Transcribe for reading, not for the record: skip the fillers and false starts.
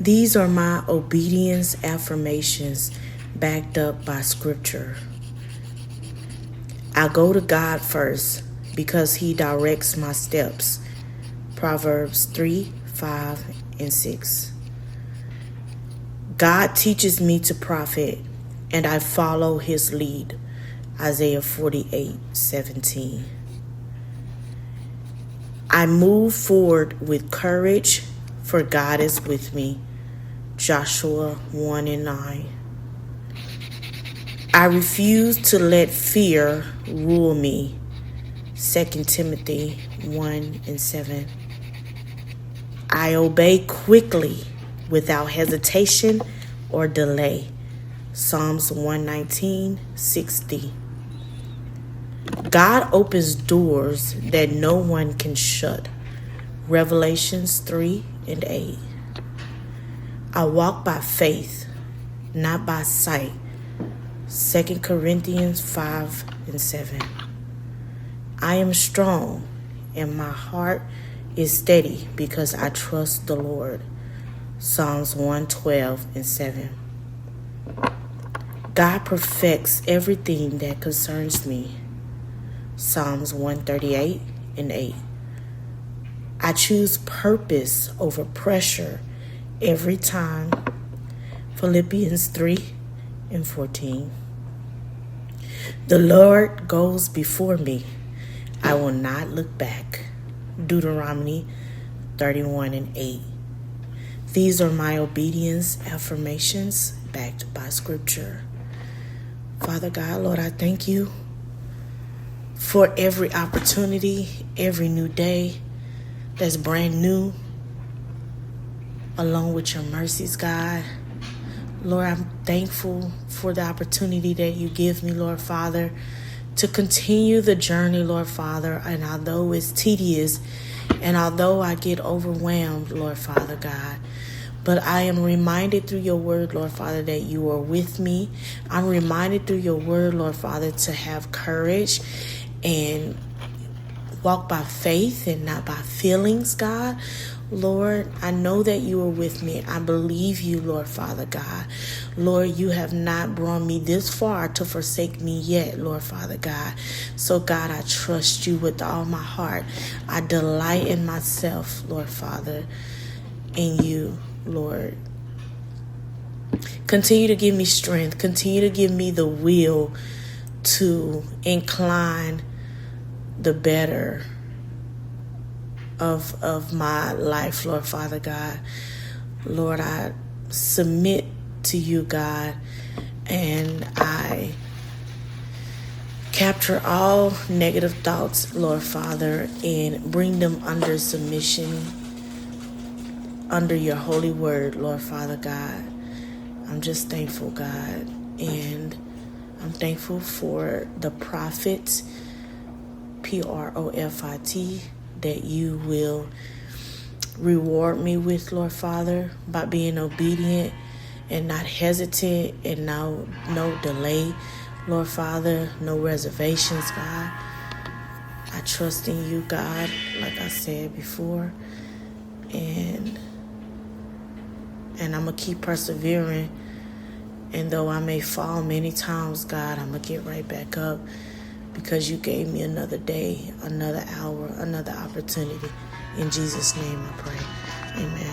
These are my obedience affirmations backed up by scripture. I go to God first because he directs my steps. Proverbs 3, 5, and 6. God teaches me to profit, and I follow his lead. Isaiah 48, 17. I move forward with courage, for God is with me. Joshua 1 and 9. I refuse to let fear rule me. 2 Timothy 1 and 7. I obey quickly without hesitation or delay. Psalms 119, 60. God opens doors that no one can shut. Revelations 3 and 8. I walk by faith, not by sight. 2 Corinthians 5 and 7. I am strong and my heart is steady because I trust the Lord. Psalms 112 and 7. God perfects everything that concerns me. Psalms 138 and 8. I choose purpose over pressure every time. Philippians 3 and 14. The Lord goes before me. I will not look back. Deuteronomy 31 and 8. These are my obedience affirmations backed by scripture. Father God, Lord, I thank you for every opportunity, every new day that's brand new, along with your mercies, God. Lord, I'm thankful for the opportunity that you give me, Lord Father, to continue the journey, Lord Father. And although it's tedious and although I get overwhelmed, Lord Father God, but I am reminded through your word, Lord Father, that you are with me. I'm reminded through your word, Lord Father, to have courage and walk by faith and not by feelings, God. Lord, I know that you are with me. I believe you, Lord Father God. Lord, you have not brought me this far to forsake me yet, Lord Father God. So, God, I trust you with all my heart. I delight in myself, Lord Father, in you, Lord. Continue to give me strength. Continue to give me the will to incline the better of my life, Lord Father God. Lord, I submit to you, God, and I capture all negative thoughts, Lord Father, and bring them under submission, under your holy word, Lord Father God. I'm just thankful, God, and I'm thankful for the profit, Profit, that you will reward me with, Lord Father, by being obedient and not hesitant and no delay, Lord Father, no reservations, God. I trust in you, God, like I said before, and I'm going to keep persevering. And though I may fall many times, God, I'm going to get right back up because you gave me another day, another hour, another opportunity. In Jesus' name I pray. Amen.